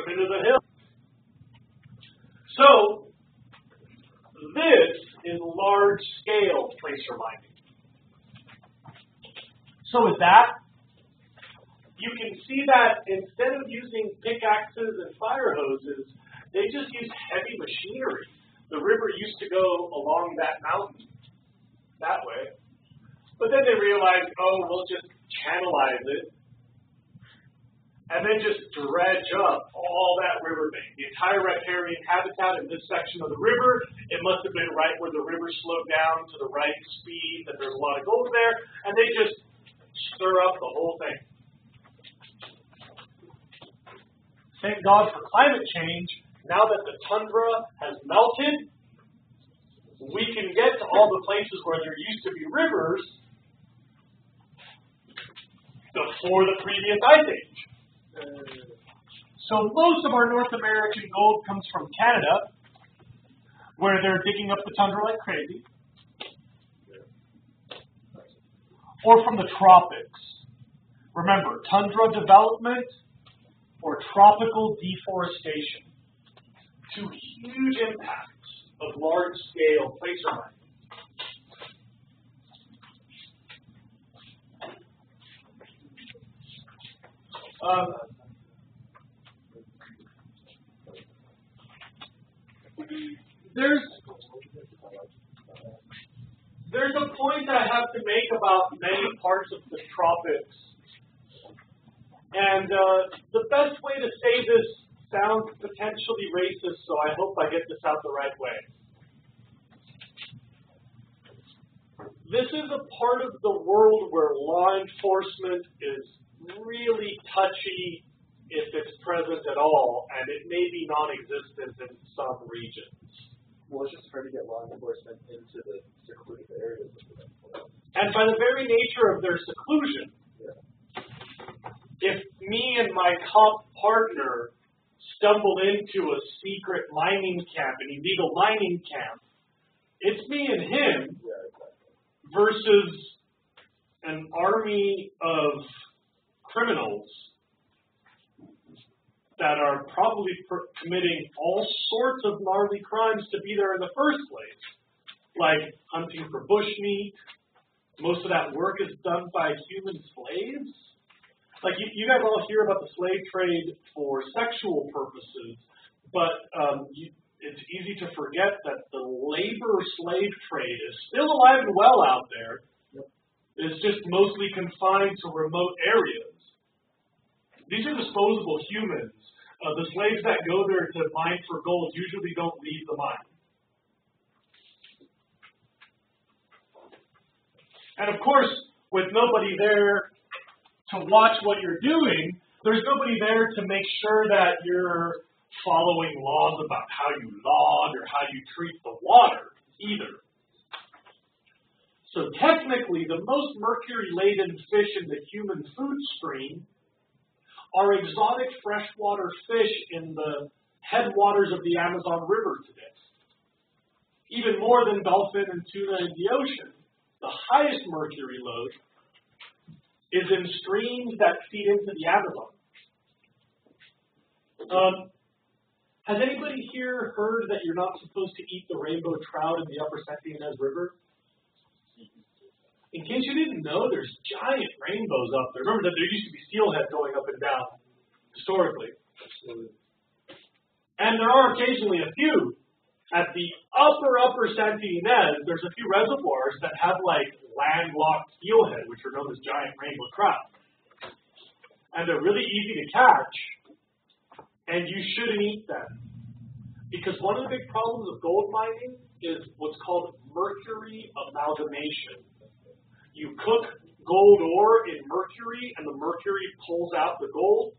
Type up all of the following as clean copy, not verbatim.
them into the hill. So, this is large-scale placer mining. So with that, you can see that instead of using pickaxes and fire hoses, they just use heavy machinery. The river used to go along that mountain that way. But then they realized, oh, we'll just channelize it and then just dredge up all that riverbank. The entire riparian habitat in this section of the river, it must have been right where the river slowed down to the right speed, that there's a lot of gold there, and they just stir up the whole thing. Thank God for climate change. Now that the tundra has melted, we can get to all the places where there used to be rivers before the previous ice age. So most of our North American gold comes from Canada, where they're digging up the tundra like crazy, or from the tropics. Remember, tundra development or tropical deforestation. Two huge impacts of large-scale placer mining. There's a point I have to make about many parts of the tropics. And the best way to say this sounds potentially racist, so I hope I get this out the right way. This is a part of the world where law enforcement is really touchy if it's present at all, and it may be non-existent in some regions. Well, it's just hard to get law enforcement into the secluded areas. And by the very nature of their seclusion, if me and my cop partner stumbled into a secret mining camp, an illegal mining camp, it's me and him versus an army of criminals that are probably committing all sorts of gnarly crimes to be there in the first place, like hunting for bushmeat. Most of that work is done by human slaves. Like, you guys all hear about the slave trade for sexual purposes, but it's easy to forget that the labor-slave trade is still alive and well out there. It's just mostly confined to remote areas. These are disposable humans. The slaves that go there to mine for gold usually don't leave the mine. And of course, with nobody there to watch what you're doing, there's nobody there to make sure that you're following laws about how you log or how you treat the water either. So technically, the most mercury-laden fish in the human food stream are exotic freshwater fish in the headwaters of the Amazon River today. Even more than dolphin and tuna in the ocean. The highest mercury load is in streams that feed into the Amazon. Has anybody here heard that you're not supposed to eat the rainbow trout in the upper St. Inez River? In case you didn't know, there's giant rainbows up there. Remember that there used to be steelhead going up and down, historically. And there are occasionally a few. At the upper St. Inez, there's a few reservoirs that have like landlocked steelhead, which are known as giant rainbow trout. And they're really easy to catch, and you shouldn't eat them. Because one of the big problems of gold mining is what's called mercury amalgamation. You cook gold ore in mercury, and the mercury pulls out the gold.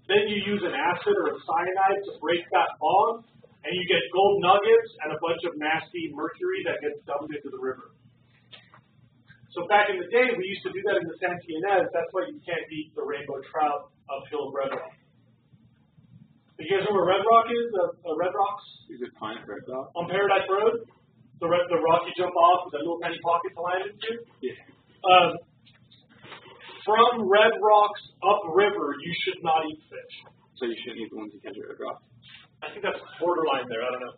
Then you use an acid or a cyanide to break that bond, and you get gold nuggets and a bunch of nasty mercury that gets dumped into the river. So back in the day, we used to do that in the St. Inez. That's why you can't eat the rainbow trout uphill of Red Rock. Do you guys know where Red Rock is? Red Rocks? Is it Pine Red Rock? On Paradise Road? The rock you jump off with that little tiny pocket to land into? Yeah. From Red Rocks upriver, you should not eat fish. So you shouldn't eat the ones you catch at a drop. I think that's borderline there. I don't know.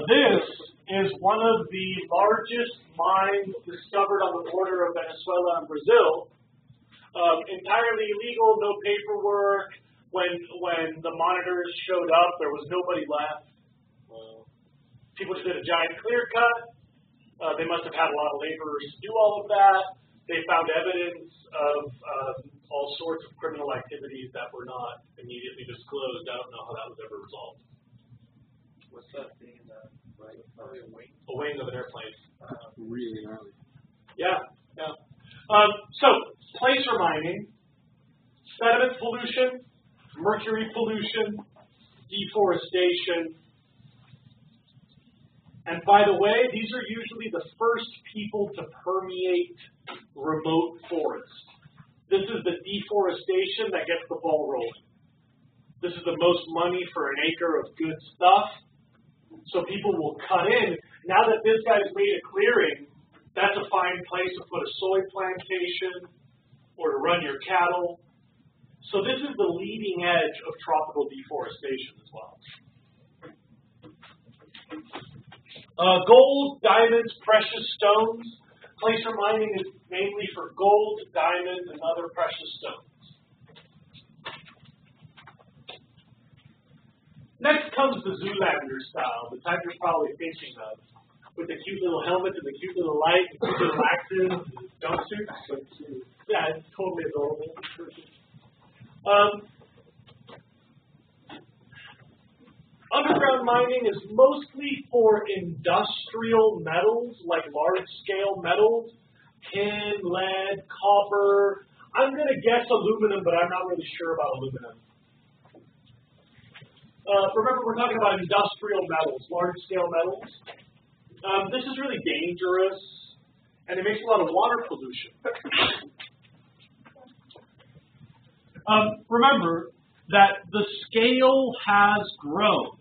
This is one of the largest mines discovered on the border of Venezuela and Brazil. Entirely illegal, no paperwork. When the monitors showed up, there was nobody left. People just did a giant clear cut. They must have had a lot of laborers do all of that. They found evidence of all sorts of criminal activities that were not immediately disclosed. I don't know how that was ever resolved. What's that thing in the right? Probably a wing. A wing of an airplane. Really gnarly. Yeah. So, placer mining, sediment pollution, mercury pollution, deforestation. And by the way, these are usually the first people to permeate remote forests. This is the deforestation that gets the ball rolling. This is the most money for an acre of good stuff. So people will cut in. Now that this guy's made a clearing, that's a fine place to put a soy plantation or to run your cattle. So this is the leading edge of tropical deforestation as well. Gold, diamonds, precious stones. Placer mining is mainly for gold, diamonds, and other precious stones. Next comes the Zoolander style, the type you're probably thinking of, with the cute little helmet and the cute little light, the cute little axes, and jumpsuits. Yeah, it's totally adorable. Underground mining is mostly for industrial metals, like large-scale metals, tin, lead, copper. I'm going to guess aluminum, but I'm not really sure about aluminum. Remember, we're talking about industrial metals, large-scale metals. This is really dangerous, and it makes a lot of water pollution. Remember that the scale has grown.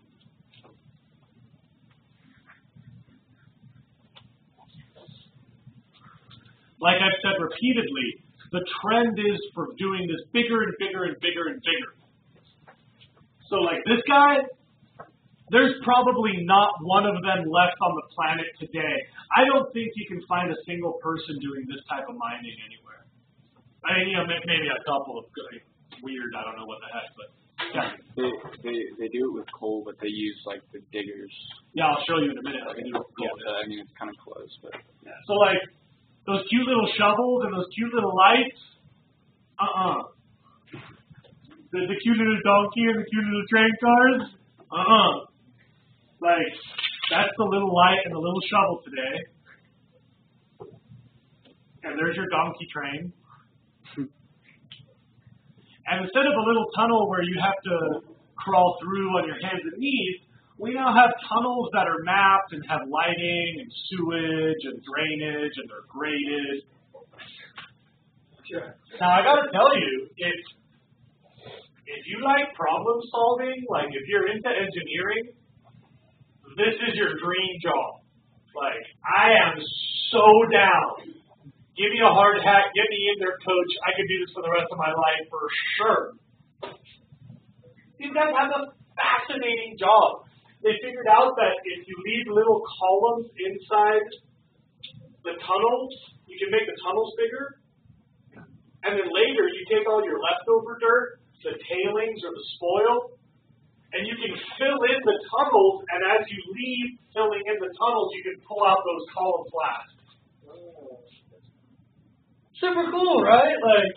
Like I've said repeatedly, the trend is for doing this bigger and bigger and bigger and bigger. So like this guy, there's probably not one of them left on the planet today. I don't think you can find a single person doing this type of mining anywhere. I mean, maybe a couple of good, weird, I don't know what the heck, but yeah. They do it with coal, but they use like the diggers. Yeah, I'll show you in a minute. I mean, it's kind of close, but yeah. So like those cute little shovels and those cute little lights, the cute little donkey and the cute little train cars, Like, that's the little light and the little shovel today. And there's your donkey train. And instead of a little tunnel where you have to crawl through on your hands and knees, we now have tunnels that are mapped and have lighting and sewage and drainage and they're graded. Sure. Now, I gotta tell you, if you like problem solving, like if you're into engineering, this is your dream job. Like, I am so down. Give me a hard hat, get me in there, coach. I could do this for the rest of my life for sure. These guys have a fascinating job. They figured out that if you leave little columns inside the tunnels, you can make the tunnels bigger. And then later, you take all your leftover dirt, the tailings or the spoil, and you can fill in the tunnels, and as you leave filling in the tunnels, you can pull out those columns last. Super cool, right? Like,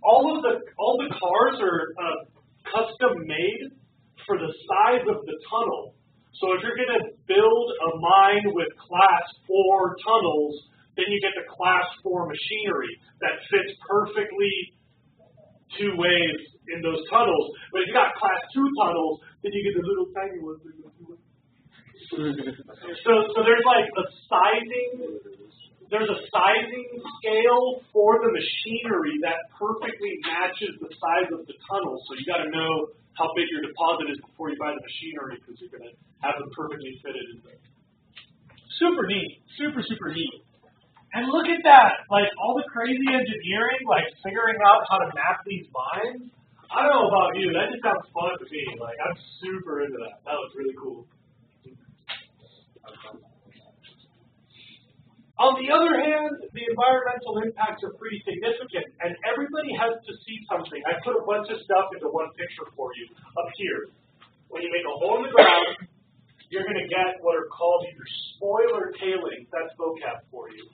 all the cars are custom made for the size of the tunnel. So if you're going to build a mine with class 4 tunnels, then you get the class 4 machinery that fits perfectly 2 ways in those tunnels. But if you got class 2 tunnels, then you get the little tiny ones. So there's like a sizing. There's a sizing scale for the machinery that perfectly matches the size of the tunnel. So you got to know how big your deposit is before you buy the machinery because you're going to have them perfectly fitted in there. Super neat. Super, super neat. And look at that, like all the crazy engineering, like figuring out how to map these mines. I don't know about you, that just sounds fun to me. Like I'm super into that. That was really cool. On the other hand, the environmental impacts are pretty significant, and everybody has to see something. I put a bunch of stuff into one picture for you up here. When you make a hole in the ground, you're going to get what are called either spoiler tailings. That's vocab for you.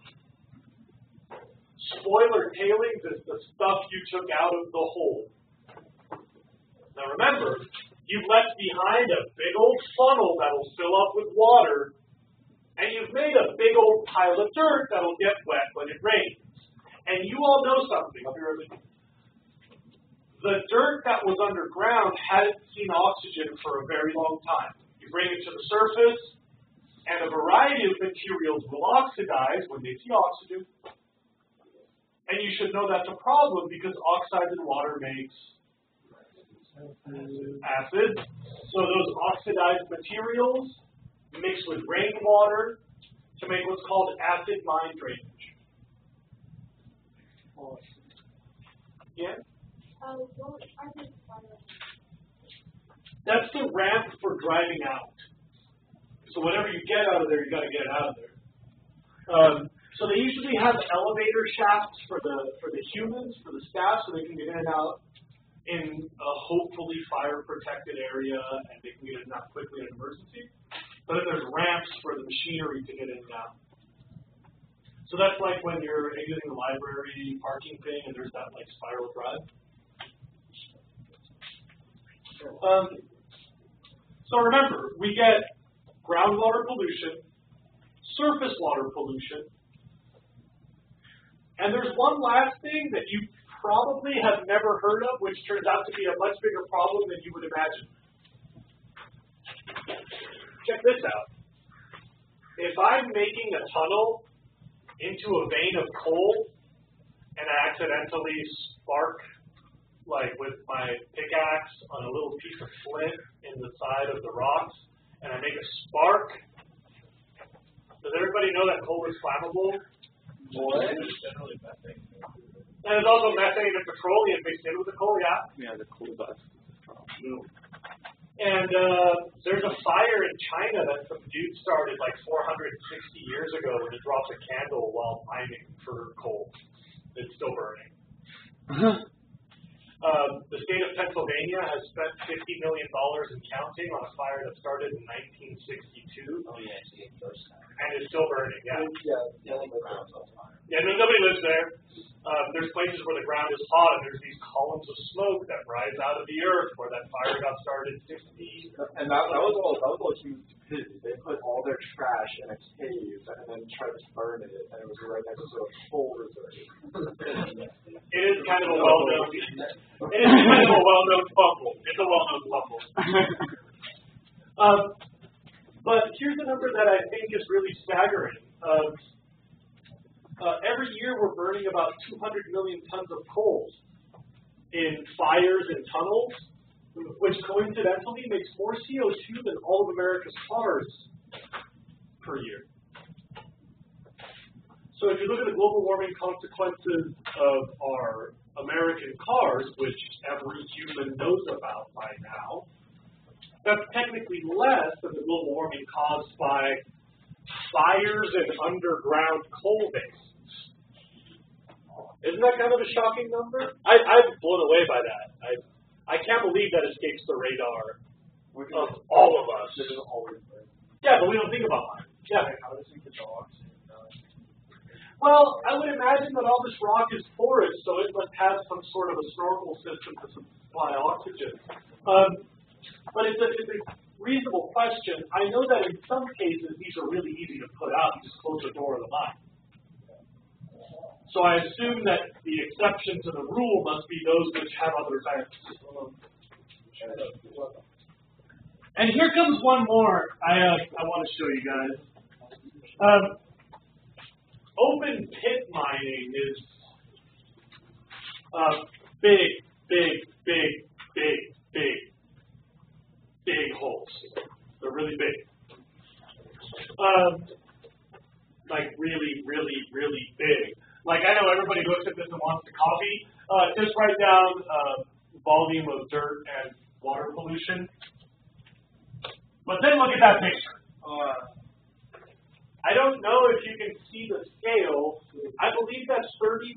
Spoiler tailings is the stuff you took out of the hole. Now remember, you've left behind a big old funnel that'll fill up with water, and you've made a big old pile of dirt that'll get wet when it rains. And you all know something. I'll be right with you. The dirt that was underground hadn't seen oxygen for a very long time. You bring it to the surface, and a variety of materials will oxidize when they see oxygen. And you should know that's a problem because oxides in water makes acid. So those oxidized materials mix with rainwater to make what's called acid mine drainage. Yeah? That's the ramp for driving out. So whatever you get out of there, you got to get it out of there. So they usually have elevator shafts for the humans, for the staff, so they can get in and out in a hopefully fire-protected area, and they can get in and out quickly in an emergency. But then there's ramps for the machinery to get in and out. So that's like when you're exiting the library parking thing, and there's that like spiral drive. So remember, we get groundwater pollution, surface water pollution, and there's one last thing that you probably have never heard of, which turns out to be a much bigger problem than you would imagine. Check this out. If I'm making a tunnel into a vein of coal and I accidentally spark, like with my pickaxe on a little piece of flint in the side of the rocks, and I make a spark, does everybody know that coal is flammable? What? And there's also methane and petroleum mixed in with the coal, yeah? Yeah, the coal dust. And there's a fire in China that some dude started like 460 years ago when he dropped a candle while mining for coal. It's still burning. The state of Pennsylvania has spent $50 million and counting on a fire that started in 1962. Oh yeah, it's the first time. And it's still burning, yeah. Yeah, Nobody lives there. There's places where the ground is hot and there's these columns of smoke that rise out of the earth where that fire got started 60. And that was all human stupidity. They put all their trash in a cave and then tried to burn it, and it was right next to a coal reserve. It is kind of a well-known. It is kind of a well-known fumble. It's a well-known fumble. But here's a number that I think is really staggering. Every year we're burning about 200 million tons of coal in fires and tunnels, which coincidentally makes more CO2 than all of America's cars per year. So if you look at the global warming consequences of our American cars, which every human knows about by now, that's technically less than the global warming caused by fires and underground coal basins. Isn't that kind of a shocking number? I'm blown away by that. I can't believe that escapes the radar of all of us. Yeah, but we don't think about it. Yeah. How does it get dogs? Well, I would imagine that all this rock is porous, so it must have some sort of a snorkel system to supply oxygen. But it's a reasonable question. I know that in some cases these are really easy to put out. You just close the door of the mine. So I assume that the exception to the rule must be those which have other vents. And here comes one more I want to show you guys. Open pit mining is big holes. They're really big. like really, really, really big. Like I know everybody looks at this and wants to copy. Just write down volume of dirt and water pollution. But then look at that picture. I don't know if you can see the scale. I believe that's 32